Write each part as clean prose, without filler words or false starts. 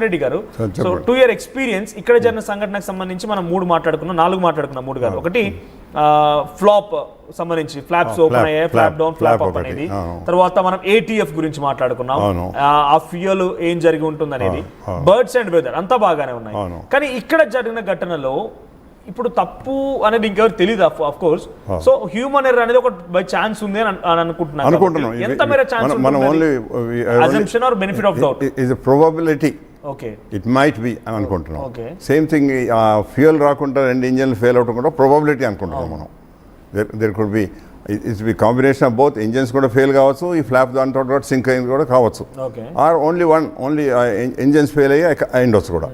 రెడ్డి గారు, so 2 year experience ఇక్కడ జరిగిన సంఘటనకు సంబంధించి మనం 4 మాట్లాడుకున్నాం. గారు ఒకటి ఫ్లాప్ సంబంధించి ఫ్లాప్స్ ఓపెన్ అయ్యాయి, ఫ్లాప్ డౌన్ ఫ్లాప్ అప్ అనేది. తర్వాత మనం ATF గురించి మాట్లాడుకున్నాం, ఆ ఫ్యూయల్ ఏం జరిగి ఉంటుంది అనేది. బర్డ్స్ అండ్ వెదర్ అంతా బాగానే ఉన్నాయి. కానీ ఇక్కడ జరిగిన ఘటనలో ఇప్పుడు తప్పు అనేది ఇంకెవరు తెలియదు of course. So human error అనేది ఒక బై ఛాన్స్ ఉంది అని అనుకుంటున్నాను. ఎంత మేర ఛాన్స్ ఉంటుంది? Assumption are benefit of doubt? Is a probability. Okay, it might be అని అనుకుంటున్నాం. సేమ్ థింగ్, ఫ్యూయల్ రాకుండా 2 ఇంజన్లు ఫెయిల్ అవడం కూడా ప్రాబబిలిటీ అనుకుంటున్నాం మనం. There could be it's be combination of both. Engines కూడా ఫెయిల్ కావచ్చు, ఈ ఫ్లాప్ దాంతో కూడా సింక్ అయింది కూడా కావచ్చు. ఆర్ ఓన్లీ ఇంజన్స్ ఫెయిల్ అయ్యి అయిండొచ్చు కూడా.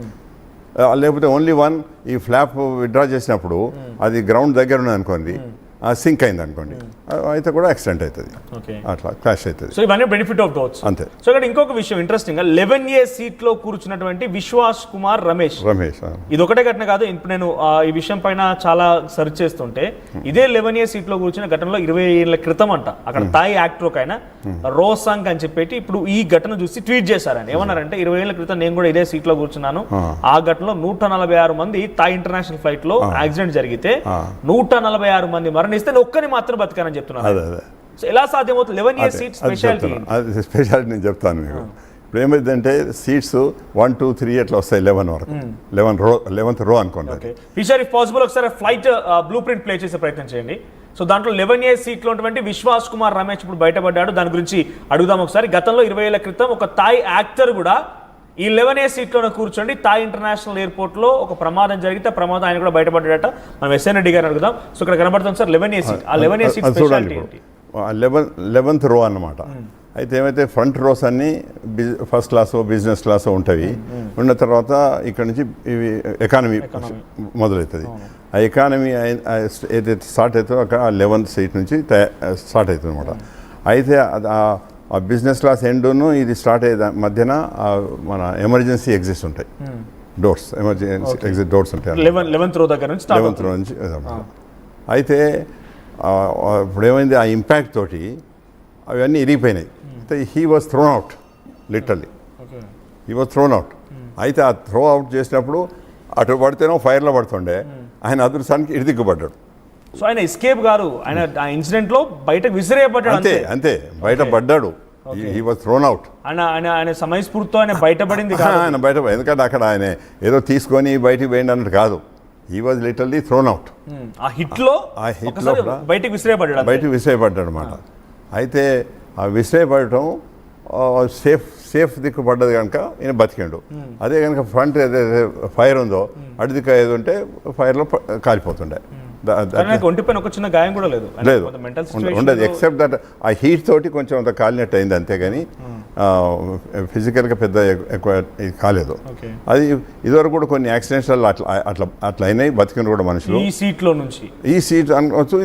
లేకపోతే ఓన్లీ వన్ ఈ ఫ్లాప్ విత్డ్రా చేసినప్పుడు అది గ్రౌండ్ దగ్గర ఉన్నది అనుకోండి, సింక్ అయింది అనుకోండి, అయితే కూడా యాక్సిడెంట్ అవుతుంది, అట్లా క్రాష్ అవుతుంది. సో ఇవన్నీ బెనిఫిట్ ఆఫ్ డౌట్స్ అంతే. సో ఇక్కడ ఇంకొక విషయం ఇంట్రెస్టింగ్ గా 11A సీట్ లో కూర్చున్నటువంటి విశ్వాస్ కుమార్ రమేష్ ఇది ఒకటే ఘటన కాదు. ఇప్పుడు నేను ఈ విషయం పైన చాలా సెర్చ్ చేస్తుంటే ఇదే 11A సీట్ లో కూర్చున్న ఘటనలో 20 ఏళ్ల క్రితం అంట అక్కడ థాయ్ యాక్టర్ ఒక ఆయన రోసాంగ్ అని చెప్పి ఇప్పుడు ఈ ఘటన చూసి ట్వీట్ చేశారని. ఏమన్నారంటే 20 ఏళ్ల క్రితం నేను కూడా ఇదే సీట్ లో కూర్చున్నాను, ఆ ఘటనలో 146 మంది థాయ్ ఇంటర్నేషనల్ ఫ్లైట్ లో యాక్సిడెంట్ జరిగితే 146 మంది మరణిస్తే ఒక్కని మాత్రం బతికానని చెప్తున్నారు. ఎలా సాధ్యమవుతుంది? 11A సీట్ స్పెషాలిటీ నేను చెప్తాను మీకు. ఇప్పుడు ఏమైందంటే సీట్స్ 1, 2, 3 అట్లా వస్తాయి 11 వరకు. 11th రో అనుకోండి. ఈసారి ఇఫ్ పాసిబుల్ ఒకసారి ఫ్లైట్ బ్లూ ప్రింట్ ప్లే చేసే ప్రయత్నం చేయండి. సో దాంట్లో 11A సీట్ లో ఉన్నటువంటి విశ్వాస్ కుమార్ రమేష్ ఇప్పుడు బయటపడ్డాడు. దాని గురించి అడుగుదాం ఒకసారి. గతంలో 20 ఏళ్ల క్రితం ఒక థాయ్ యాక్టర్ కూడా ఈ 11A సీట్లోనే కూర్చోండి థాయ్ ఇంటర్నేషనల్ ఎయిర్పోర్ట్ లో ఒక ప్రమాదం జరిగితే ఆ ప్రమాదం ఆయన కూడా బయటపడ్డాడట. మనం ఎస్ఎన్ రెడ్డి గారిని అడుగుదాం. సో ఇక్కడ కనబడుతుంది సార్ 11A సీట్. ఆ 11A సీట్ స్పెషాలిటీ ఏంటి? 11th రో అన్నమాట. అయితే ఏమైతే ఫ్రంట్ రోస్ అన్ని ఫస్ట్ క్లాస్ బిజినెస్ క్లాస్ ఉంటాయి. ఉన్న తర్వాత ఇక్కడ నుంచి ఇవి ఎకానమీ మొదలవుతుంది. ఆ ఎకానమీ ఏదైతే స్టార్ట్ అవుతుందో అక్కడ 11th సీట్ నుంచి స్టార్ట్ అవుతుంది అనమాట. అయితే ఆ బిజినెస్ క్లాస్ ఎండ్ను ఇది స్టార్ట్ అయ్యే మధ్యన మన ఎమర్జెన్సీ ఎగ్జిట్స్ ఉంటాయి, డోర్స్, ఎమర్జెన్సీ ఎగ్జిట్ డోర్స్ ఉంటాయి 11th రో దగ్గర నుంచి 11th రో నుంచి. అయితే ఇప్పుడు ఏమైంది, ఆ ఇంపాక్ట్ తోటి అవన్నీ ఇరిగిపోయినాయి. అయితే he was throne out, literally he was throne out. అయితే ఆ థ్రో అవుట్ చేసినప్పుడు అటు పడితేనో ఫైర్లో పడుతుండే, ఆయన అదృష్టానికి ఇడిదిగ్గుపడ్డాడు. సో ఆయన ఎస్కేప్ గారు, ఆయన ఆ ఇన్సిడెంట్ లో బయటకు విసిరేయబడ్డాడు. అంతే బయట పడ్డాడు. He was throne out. ఆయన సమయస్ఫూర్తితో ఆయన బయటపడింది. ఆయన బయట, ఎందుకంటే అక్కడ ఆయన ఏదో తీసుకొని బయటికి పోయింది అన్నట్టు కాదు. He was literally throne out. ఆ హిట్ లో బయటకు విసిరేయబడ్డాడు అనమాట. అయితే ఆ విసిరేయబడటం సేఫ్ దిక్కు పడ్డది కనుక ఈయన బతికాడు. అదే కనుక ఫ్రంట్ ఏదైతే ఫైర్ ఉందో అటు దిక్కు ఏది ఉంటే ఫైర్లో కాలిపోతుండే. ఒంటిపైన ఒక చిన్న గాయం కూడా లేదు ఉండదు, ఎక్సెప్ట్ దట్ ఆ హీట్ తోటి కొంచెం అంత కాలినట్టు అయింది అంతేగాని ఫిజికల్గా పెద్ద ఎక్కువ కాలేదు. అది ఇదివరకు కూడా కొన్ని యాక్సిడెంట్స్ అట్లా అయినాయి, బతికిన కూడా మనుషులు. ఈ సీట్ అనుకోవచ్చు,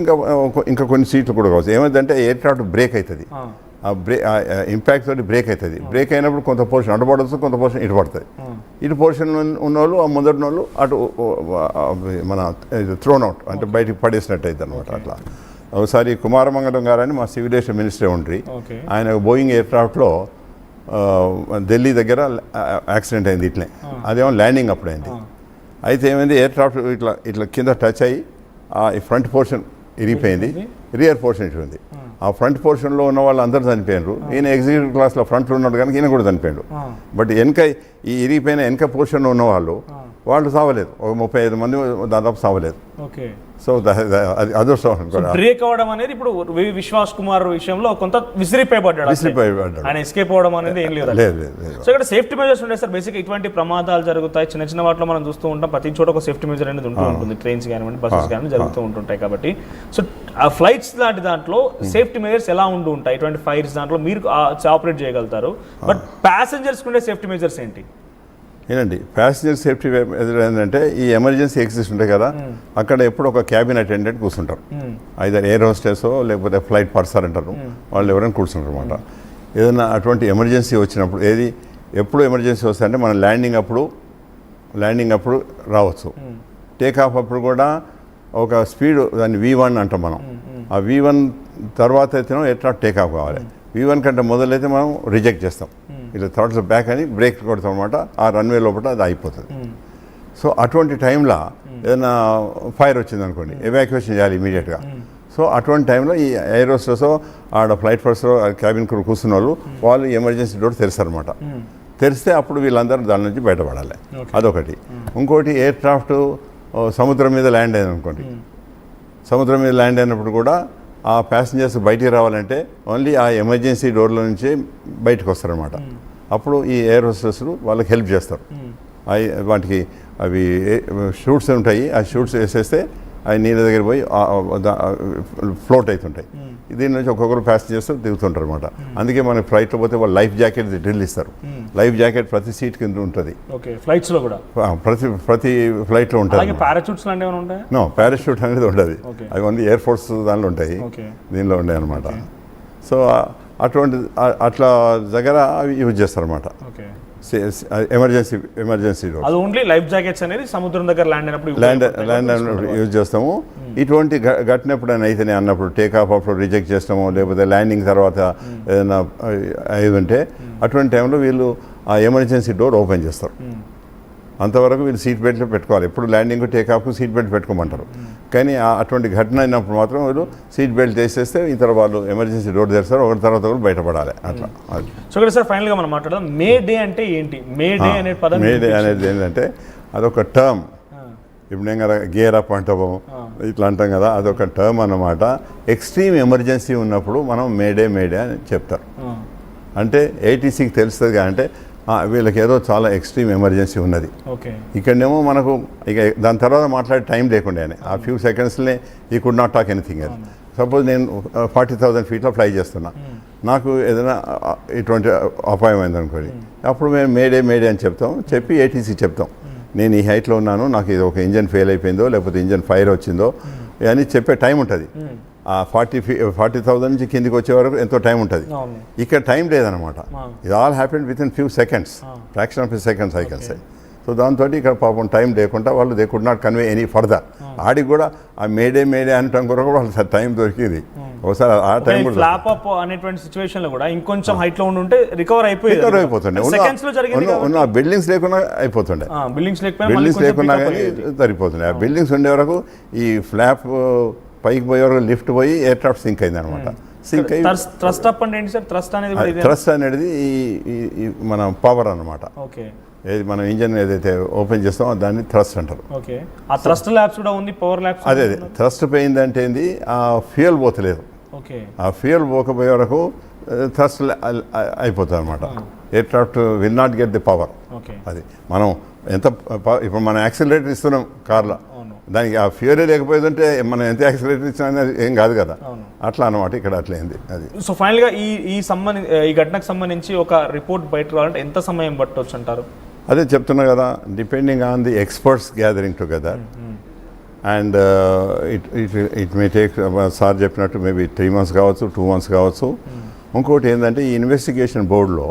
ఇంకా కొన్ని సీట్లు కూడా కావచ్చు. ఏమైందంటే ఎయిర్ క్రాఫ్ట్ బ్రేక్ అవుతుంది, ఇంపాక్ట్ తోటి బ్రేక్ అవుతుంది. బ్రేక్ అయినప్పుడు కొంత పోర్షన్ అటు పడవచ్చు, కొంత పోర్షన్ ఇటు పడుతుంది. ఇటు పోర్షన్ ఉన్నోళ్ళు ఆ ముందటి వాళ్ళు అటు మన థ్రోన్ అవుట్ అంటే బయటికి పడేసినట్టు అవుతుంది అనమాట. అట్లా ఒకసారి కుమారమంగళం గారని మా సివిలేషన్ మినిస్టర్ ఉండ్రి, ఆయన బోయింగ్ ఎయిర్ క్రాఫ్ట్లో ఢిల్లీ దగ్గర యాక్సిడెంట్ అయింది. ఇట్లే అదేమో ల్యాండింగ్ అప్పుడు అయింది. అయితే ఏమైంది, ఎయిర్ క్రాఫ్ట్ ఇట్లా కింద టచ్ అయ్యి ఈ ఫ్రంట్ పోర్షన్ ఇరిగిపోయింది, రియర్ పోర్షన్ ఇటు ఉంది. ఆ ఫ్రంట్ పోర్షన్లో ఉన్న వాళ్ళు అందరూ చనిపోయినారు. ఈయన ఎగ్జిక్యూటివ్ క్లాస్లో ఫ్రంట్లో ఉన్నాడు కనుక ఈయన కూడా చనిపోయాడు. బట్ వెనక ఈ ఇరిగిపోయిన వెనక పోర్షన్లో ఉన్న వాళ్ళు సావలేదు. ఒక 35 మంది దాదాపు సావలేదు. సో అది అదృష్టం. బ్రేక్ అవడం అనేది ఇప్పుడు విశ్వాస్ కుమార్ విషయంలో కొంత విసిరిపోయబడ్డాడు. ఆయన ఎస్కేప్ అవడం అనేది ఏం లేదు. సో ఇక్కడ సేఫ్టీ మెజర్స్ ఉంటాయి సార్. బేసిక్ ఇటువంటి ప్రమాదాలు జరుగుతాయి, చిన్న చిన్న వాటిలో మనం చూస్తూ ఉంటాం. ప్రతి చోట ఒక సేఫ్టీ మెజర్ అనేది ఉంటూ ఉంటుంది. ట్రైన్స్ కానివ్వండి, బస్సెస్ కానివ్వండి జరుగుతూ ఉంటుంటాయి. కాబట్టి సో ఆ ఫ్లైట్స్ లాంటి దాంట్లో సేఫ్టీ మెజర్స్ ఎలా ఉంటూ ఉంటాయి? ఇటువంటి ఫైర్స్ దాంట్లో మీరు ఆపరేట్ చేయగలుగుతారు, బట్ ప్యాసింజర్స్ ఉండే సేఫ్టీ మెజర్స్ ఏంటి? ఏనండి, ప్యాసింజర్ సేఫ్టీ ఏంటంటే ఈ ఎమర్జెన్సీ ఎగ్జిట్స్ ఉంటాయి కదా, అక్కడ ఎప్పుడు ఒక క్యాబిన్ అటెండెంట్ కూర్చుంటారు. ఐదర్ ఎయిర్ హోస్టెసో లేకపోతే ఫ్లైట్ పర్సర్ అంటారు, వాళ్ళు ఎవరైనా కూర్చుంటారు అనమాట. ఏదైనా అటువంటి ఎమర్జెన్సీ వచ్చినప్పుడు, ఎప్పుడు ఎమర్జెన్సీ వస్తాయంటే మనం ల్యాండింగ్ అప్పుడు రావచ్చు. టేక్ ఆఫ్ అప్పుడు కూడా ఒక స్పీడ్, దాన్ని V1 అంటాం మనం. ఆ V1 తర్వాత అయితేనో ఎట్లా టేక్ ఆఫ్ కావాలి. V1 కంటే మొదలైతే మనం రిజెక్ట్ చేస్తాం. ఇట్లా థ్రాట్స్ బ్యాక్ అని బ్రేక్ కొడతాం అనమాట. ఆ రన్వే లోపల అది అయిపోతుంది. సో అటువంటి టైంలో ఏదైనా ఫైర్ వచ్చింది అనుకోండి, ఎవాక్యుయేషన్ చేయాలి ఇమీడియట్గా. సో అటువంటి టైంలో ఈ ఎయిర్ హోస్టెస్ ఆడ ఫ్లైట్ ఫస్ట్ క్యాబిన్ క్రూ కూర్చున్న వాళ్ళు ఎమర్జెన్సీ డోర్ తెరుస్తారనమాట. తెరిస్తే అప్పుడు వీళ్ళందరూ దాని నుంచి బయటపడాలి. అదొకటి. ఇంకోటి ఎయిర్ క్రాఫ్ట్ సముద్రం మీద ల్యాండ్ అయింది అనుకోండి, సముద్రం మీద ల్యాండ్ అయినప్పుడు కూడా ఆ ప్యాసింజర్స్ బయటికి రావాలంటే ఓన్లీ ఆ ఎమర్జెన్సీ డోర్ల నుంచి బయటకు వస్తారనమాట. అప్పుడు ఈ ఎయిర్ హోస్టెస్లు వాళ్ళకి హెల్ప్ చేస్తారు. వాటికి అవి షూట్స్ ఉంటాయి, ఆ షూట్స్ వేసేస్తే అవి నీళ్ళ దగ్గర పోయి ఫ్లోట్ అవుతుంటాయి. దీని నుంచి ఒక్కొక్కరు ప్యాసింజర్స్ దిగుతుంటారు అనమాట. అందుకే మన ఫ్లైట్లో పోతే వాళ్ళు లైఫ్ జాకెట్ డ్రిల్ ఇస్తారు. లైఫ్ జాకెట్ ప్రతి సీట్ కింద ఉంటుంది. ఫ్లైట్స్లో కూడా ప్రతి ఫ్లైట్లో ఉంటుంది. పారాచూట్స్ లాంటివి ఉంటాయి? నో, పారాషూట్ అనేది ఉండదు. అవి ఓన్లీ ఎయిర్ ఫోర్స్ దానిలో ఉంటాయి, దీనిలో ఉంటాయి అనమాట. సో అటువంటి అట్లా దగ్గర అవి యూజ్ చేస్తారన్నమాట. Emergency door. అది ఓన్లీ లైఫ్ జాకెట్స్ అనేది సముద్రం దగ్గర ల్యాండ్ అయినప్పుడు యూజ్ చేస్తాము. ఇటువంటి ఘటనప్పుడు అయితేనే అన్నప్పుడు టేక్ ఆఫ్ అప్పుడు రిజెక్ట్ చేస్తాము, లేకపోతే ల్యాండింగ్ తర్వాత ఏదైనా అయ్యి ఉంటే అటువంటి టైంలో వీళ్ళు ఆ ఎమర్జెన్సీ డోర్ ఓపెన్ చేస్తారు. అంతవరకు వీళ్ళు సీట్ బెల్ట్లో పెట్టుకోవాలి. ఎప్పుడు ల్యాండింగ్ టేక్ ఆఫ్కు సీట్ బెల్ట్ పెట్టుకోమంటారు. కానీ అటువంటి ఘటన అయినప్పుడు మాత్రం వీళ్ళు సీట్ బెల్ట్ వేసేస్తే ఇతర వాళ్ళు ఎమర్జెన్సీ డోర్ తెస్తారు, ఒకటి తర్వాత ఒకటి బయటపడాలి. అట్లా. సో ఇక్కడ సార్ ఫైనల్గా మనం మాట్లాడదాం, మే డే అంటే ఏంటి? మే డే అనే పదం, మే డే అనేది ఏంటంటే అదొక టర్మ్. ఇప్పుడు నేను కదా గేర్ అప్ అంటాము, ఇట్లా అంటాం కదా, అదొక టర్మ్ అన్నమాట. ఎక్స్ట్రీమ్ ఎమర్జెన్సీ ఉన్నప్పుడు మనం మేడే అని చెప్తారు. అంటే ఏటీసీకి తెలుస్తుంది అంటే వీళ్ళకి ఏదో చాలా ఎక్స్ట్రీమ్ ఎమర్జెన్సీ ఉన్నది. ఇక్కడనేమో మనకు ఇక దాని తర్వాత మాట్లాడే టైం లేకుండా ఆ ఫ్యూ సెకండ్స్లే ఈ కుడ్ నాట్ టాక్ ఎనీథింగ్. అది సపోజ్ నేను 40,000 ఫీట్లో ఫ్లై చేస్తున్నా, నాకు ఏదైనా ఇటువంటి అపాయం అయింది అనుకోండి, అప్పుడు మేము మేడే అని చెప్తాం. చెప్పి ఏటీసీ చెప్తాం, నేను ఈ హైట్లో ఉన్నాను, నాకు ఇది ఒక ఇంజన్ ఫెయిల్ అయిపోయిందో లేకపోతే ఇంజన్ ఫైర్ వచ్చిందో అని చెప్పే టైం ఉంటుంది. ఆ 40,000 నుంచి కిందికి వచ్చే వరకు ఎంతో టైం ఉంటుంది. ఇక్కడ టైం లేదనమాట. ఇది all happen with in few seconds, fraction of seconds I can say. So దాంతో ఇక్కడ పాపం టైం లేకుండా వాళ్ళు they could not convey any further. ఆడికి కూడా ఆ మేడే అనటం కొరకు వాళ్ళు టైం దొరికింది. ఒకసారి ఆ టైం కూడా ఫ్లాప్ అప్ అనేటువంటి సిచువేషన్ లో కూడా ఇంకొంచెం హైట్ లో ఉంటే రికవర్ అయిపోతుండే. ఉన్న బిల్డింగ్స్ లేకుండా అయిపోతుండే, బిల్డింగ్స్ లేకున్నా కానీ సరిపోతుండే. ఆ బిల్డింగ్స్ ఉండే వరకు ఈ ఫ్లాప్ పైకి పోయే వరకు లిఫ్ట్ పోయి ఎయిర్ క్రాఫ్ట్ సింక్ అయింది అనమాట. సింక్ అయ్యి థ్రస్ట్ అప్ అంటే ఏంటి సార్? థ్రస్ట్ అనేది ఈ మన పవర్ అనమాట. ఏది మనం ఇంజన్ ఏదైతే ఓపెన్ చేస్తామో దాన్ని థ్రస్ట్ అంటారు. ఆ థ్రస్ట్ ల్యాబ్స్ కూడా ఉంది, పవర్ ల్యాబ్స్. అదే థ్రస్ట్ పోయిందంటే ఏంది, ఆ ఫ్యూయల్ పోతలేదు. ఆ ఫ్యూయల్ పోకపోయే వరకు థ్రస్ట్ అయిపోతుంది అనమాట. Air craft will not get the power. అది మనం ఎంత ఇప్పుడు మనం యాక్సిలరేటర్ ఇస్తున్నాం కార్లో, దానికి ఆ ఫ్యూరే లేకపోయిందంటే మనం ఎంత యాక్సిలరేటర్ ఇచ్చినా ఏం కాదు కదా. అట్లా అనమాట ఇక్కడ అట్లయింది అది. సో ఫైనల్గా ఈ ఘటనకు సంబంధించి ఒక రిపోర్ట్ బయట రావాలంటే ఎంత సమయం పట్టవచ్చు అంటారు? అదే చెప్తున్నా కదా, depending on the experts gathering together and it may take, sir చెప్పినట్టు మేబీ 3 months కావచ్చు, 2 months కావచ్చు. ఇంకోటి ఏంటంటే ఈ ఇన్వెస్టిగేషన్ బోర్డులో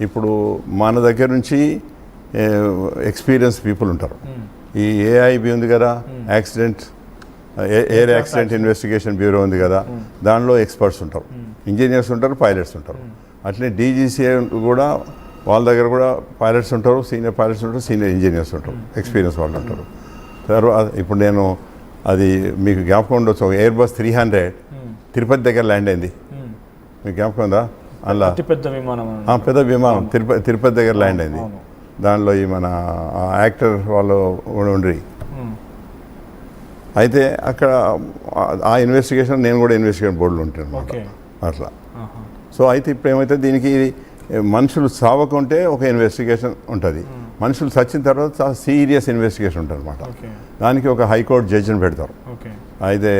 ఇప్పుడు మన దగ్గర నుంచి ఎక్స్పీరియన్స్ పీపుల్ ఉంటారు. ఈ ఏఐబి ఉంది కదా, accident air accident investigation bureau ఉంది కదా, దానిలో ఎక్స్పర్ట్స్ ఉంటారు, ఇంజనీర్స్ ఉంటారు, పైలట్స్ ఉంటారు. అట్లే డీజీసీఏ కూడా వాళ్ళ దగ్గర కూడా పైలట్స్ ఉంటారు, సీనియర్ పైలట్స్ ఉంటారు, సీనియర్ ఇంజనీర్స్ ఉంటారు, ఎక్స్పీరియన్స్ వాళ్ళు ఉంటారు. తర్వాత ఇప్పుడు నేను అది మీకు జ్ఞాపకం ఉండొచ్చు, ఎయిర్ బస్ 300 తిరుపతి దగ్గర ల్యాండ్ అయింది. మీకు జ్ఞాపకం ఉందా? అలా పెద్ద విమానం తిరుపతి దగ్గర ల్యాండ్ అయింది. దానిలో ఈ మన యాక్టర్ వాళ్ళు ఉండ్రి. అయితే అక్కడ ఆ ఇన్వెస్టిగేషన్ నేను కూడా ఇన్వెస్టిగేషన్ బోర్డులో ఉంటాను అన్నమాట. అట్లా. సో అయితే ఇప్పుడు ఏమైతే దీనికి మనుషులు సావకుంటే ఒక ఇన్వెస్టిగేషన్ ఉంటుంది, మనుషులు చచ్చిన తర్వాత చాలా సీరియస్ ఇన్వెస్టిగేషన్ ఉంటుంది అనమాట. దానికి ఒక హైకోర్టు జడ్జిని పెడతారు. అయితే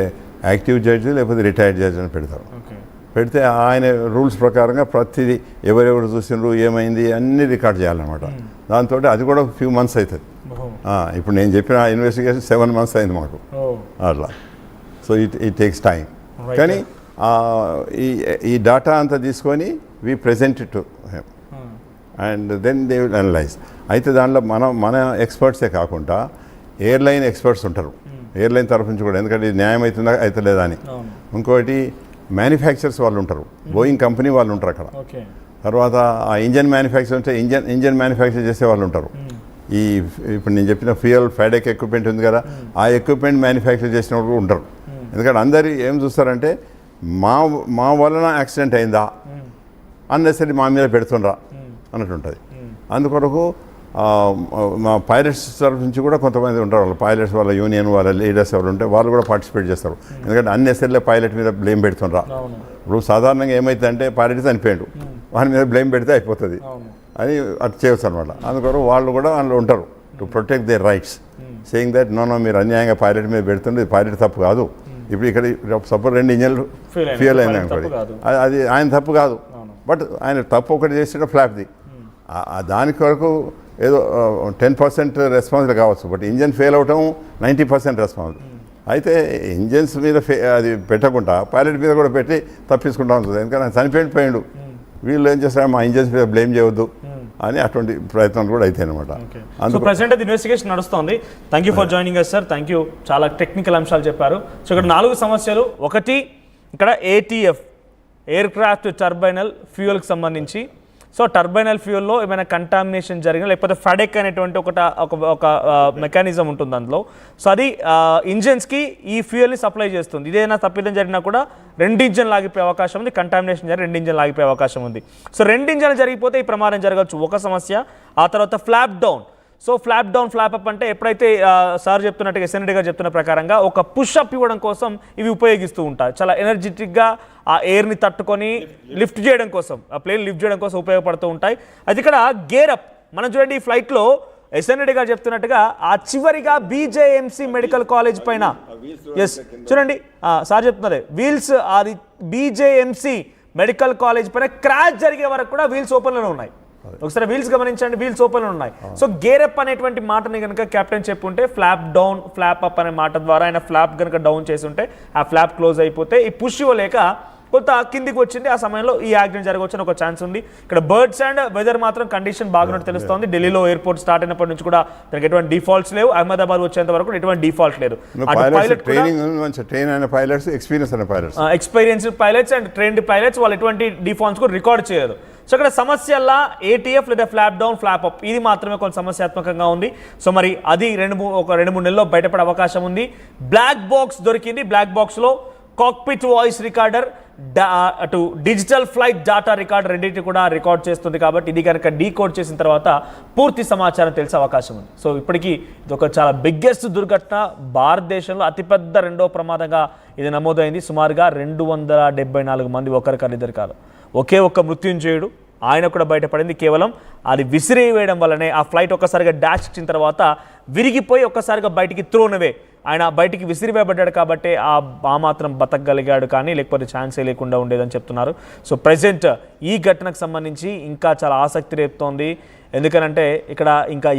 యాక్టివ్ జడ్జి లేకపోతే రిటైర్డ్ జడ్జి అని పెడతారు. పెడితే ఆయన రూల్స్ ప్రకారంగా ప్రతిదీ ఎవరెవరు చూసినారు, ఏమైంది అన్నీ రికార్డ్ చేయాలన్నమాట. దాంతో అది కూడా ఫ్యూ మంత్స్ అవుతుంది. ఇప్పుడు నేను చెప్పిన ఇన్వెస్టిగేషన్ 7 months అయింది మాకు అట్లా. So it takes time. కానీ ఈ డేటా అంతా తీసుకొని we present to them and then they will analyse. అయితే దాంట్లో మన ఎక్స్పర్ట్సే కాకుండా ఎయిర్లైన్ ఎక్స్పర్ట్స్ ఉంటారు, ఎయిర్లైన్ తరఫు నుంచి కూడా, ఎందుకంటే ఇది న్యాయం అవుతుందా అవుతలేదా అని. ఇంకోటి మ్యానుఫ్యాక్చరర్స్ వాళ్ళు ఉంటారు, బోయింగ్ కంపెనీ వాళ్ళు ఉంటారు అక్కడ. తర్వాత ఆ ఇంజన్ మ్యానుఫ్యాక్చర్ ఉంటే ఇంజన్ మ్యానుఫ్యాక్చర్ చేసే వాళ్ళు ఉంటారు. ఈ ఇప్పుడు నేను చెప్పిన ఫ్యూయల్ ఫైడెక్ ఎక్విప్మెంట్ ఉంది కదా, ఆ ఎక్విప్మెంట్ మ్యానుఫ్యాక్చర్ చేసిన వాళ్ళు కూడా ఉంటారు. ఎందుకంటే అందరు ఏం చూస్తారంటే మా వలన యాక్సిడెంట్ అయిందా అన్నెసరీ మా మీద పెడుతుండ్రా అన్నట్టు ఉంటుంది. అందుకొరకు మా పైలట్స్ తరఫు నుంచి కూడా కొంతమంది ఉంటారు, వాళ్ళు పైలట్స్ వాళ్ళ యూనియన్ వాళ్ళ లీడర్స్ ఎవరు ఉంటే వాళ్ళు కూడా పార్టిసిపేట్ చేస్తారు. ఎందుకంటే అన్నెసరీలో పైలట్ మీద బ్లేమ్ పెడుతుండ్రా. ఇప్పుడు సాధారణంగా ఏమైతుందంటే పైలట్ చనిపోయాడు, వాని మీద బ్లేమ్ పెడితే అయిపోతుంది అని అటు చేయవచ్చు అనమాట. అందుకొరకు వాళ్ళు కూడా అందులో ఉంటారు to protect their rights, saying that no మీరు అన్యాయంగా పైలట్ మీద పెడుతుండే, పైలట్ తప్పు కాదు. ఇప్పుడు ఇక్కడ సపోజ్ 2 ఇంజన్లు ఫ్యూయల్ అయినా అనుకోండి, అది ఆయన తప్పు కాదు, బట్ ఆయన తప్పు ఒకటి చేసిన ఫ్లాప్ది. దానికి వరకు ఏదో 10% రెస్పాన్సిబుల్ కావచ్చు, బట్ ఇంజన్ ఫెయిల్ అవటం 90% రెస్పాన్సిబుల్. అయితే ఇంజన్స్ మీద అది పెట్టకుండా పైలట్ మీద కూడా పెట్టి తప్పించుకుంటా ఉంటుంది. ఎందుకంటే ఆయన చనిపోయిపోయాడు, వీళ్ళు ఏం చేస్తారు మా ఇంజన్స్ మీద బ్లేమ్ చేయవద్దు అని అటువంటి ప్రయత్నాలు కూడా అయితే అనమాట. సో ప్రెసెంట్ అది ఇన్వెస్టిగేషన్ నడుస్తుంది. Thank you for joining us sir. Thank you. చాలా టెక్నికల్ అంశాలు చెప్పారు. సో ఇక్కడ 4 సమస్యలు. ఒకటి ఇక్కడ ATF ఎయిర్ క్రాఫ్ట్ టర్బైనల్ ఫ్యూయల్కి సంబంధించి. సో టర్బైనల్ ఫ్యూయల్లో ఏమైనా కంటామినేషన్ జరిగినా, లేకపోతే ఫడెక్ అనేటువంటి ఒక మెకానిజం ఉంటుంది అందులో. సో అది ఇంజన్స్కి ఈ ఫ్యూయల్ని సప్లై చేస్తుంది. ఇదేనా తప్పిదం జరిగినా కూడా 2 ఇంజన్లు ఆగిపోయే అవకాశం ఉంది. కంటామినేషన్ జరిగి 2 ఇంజన్లు ఆగిపోయే అవకాశం ఉంది. సో 2 ఇంజన్లు జరిగిపోతే ఈ ప్రమాదం జరగవచ్చు, ఒక సమస్య. ఆ తర్వాత flop down. So flop down flop up అంటే ఎప్పుడైతే సార్ చెప్తున్నట్టుగా SND గారు చెప్తున్న ప్రకారంగా ఒక పుష్ అప్ ఇవ్వడం కోసం ఇవి ఉపయోగిస్తూ ఉంటాయి. చాలా ఎనర్జెటిక్గా ఆ ఎయిర్ని తట్టుకొని లిఫ్ట్ చేయడం కోసం, ఆ ప్లేన్ లిఫ్ట్ చేయడం కోసం ఉపయోగపడుతూ ఉంటాయి. అది ఇక్కడ గేర్ అప్. మనం చూడండి ఈ ఫ్లైట్లో SND గారు చెప్తున్నట్టుగా ఆ చివరిగా BJMC మెడికల్ కాలేజ్ పైన, ఎస్ చూడండి సార్ చెప్తున్నదే, వీల్స్ అది BJMC మెడికల్ కాలేజ్ పైన క్రాష్ జరిగే వరకు కూడా వీల్స్ ఓపెన్లోనే ఉన్నాయి. ఒకసారి వీల్స్ గమనించండి, వీల్స్ ఓపెన్ ఉన్నాయి. సో గేర్ అప్ అనేటువంటి మాటని కనుక కెప్టెన్ చెప్పుంటే ఫ్లాప్ డౌన్ ఫ్లాప్ అప్ అనే మాట ద్వారా ఆయన ఫ్లాప్ కనుక డౌన్ చేసి ఉంటే ఆ ఫ్లాప్ క్లోజ్ అయిపోతే ఈ పుష్ ఇవ్వలేక కొంత కిందికి వచ్చింది. ఆ సమయంలో ఈ యాక్సిడెంట్ జరగవచ్చని ఒక ఛాన్స్ ఉంది. ఇక్కడ బర్డ్స్ అండ్ వెదర్ మాత్రం కండిషన్ బాగున్నట్టు తెలుస్తోంది. ఢిల్లీలో ఎయిర్పోర్ట్ స్టార్ట్ అయినప్పటి నుంచి కూడా దానికి ఎటువంటి డిఫాల్ట్స్ లేవు. అహ్మదాబాద్ వచ్చేంత వరకు ఎటువంటి డిఫాల్ట్ లేదు. Experienced pilots and trained pilots వాళ్ళు ఎటువంటి డిఫాల్ట్స్ కూడా రికార్డ్ చేయరు. సో ఇక్కడ సమస్యల్లా ATF లేదా ఫ్లాప్ డౌన్ ఫ్లాప్ అప్ ఇది మాత్రమే కొంత సమస్యాత్మకంగా ఉంది. సో మరి అది 2-3 నెలల్లో బయటపడే అవకాశం ఉంది. బ్లాక్ బాక్స్ దొరికింది. బ్లాక్ బాక్స్లో కాక్పిట్ వాయిస్ రికార్డర్, అటు డిజిటల్ ఫ్లైట్ డేటా రికార్డ్ రెండింటి కూడా రికార్డ్ చేస్తుంది. కాబట్టి ఇది కనుక డీకోడ్ చేసిన తర్వాత పూర్తి సమాచారం తెలిసే అవకాశం ఉంది. సో ఇప్పటికీ ఇది ఒక చాలా బిగ్గెస్ట్ దుర్ఘటన, భారతదేశంలో అతిపెద్ద 2వ ప్రమాదంగా ఇది నమోదైంది. సుమారుగా 274 మంది, ఒకరిద్దరు కాదు, ఒకే ఒక్క మృత్యుంజయుడు ఆయన కూడా బయటపడింది. కేవలం అది విసిరేయడం వల్లనే ఆ ఫ్లైట్ ఒక్కసారిగా డాష్ ఇచ్చిన తర్వాత విరిగిపోయి ఒక్కసారిగా బయటికి త్రోనవే ఆయన బయటికి విసిరివేయబడ్డాడు. కాబట్టి ఆ మాత్రం బతకగలిగాడు, కానీ లేకపోతే ఛాన్సే లేకుండా ఉండేదని చెప్తున్నారు. సో ప్రెజెంట్ ఈ ఘటనకు సంబంధించి ఇంకా చాలా ఆసక్తి రేపుతోంది. ఎందుకనంటే ఇక్కడ ఇంకా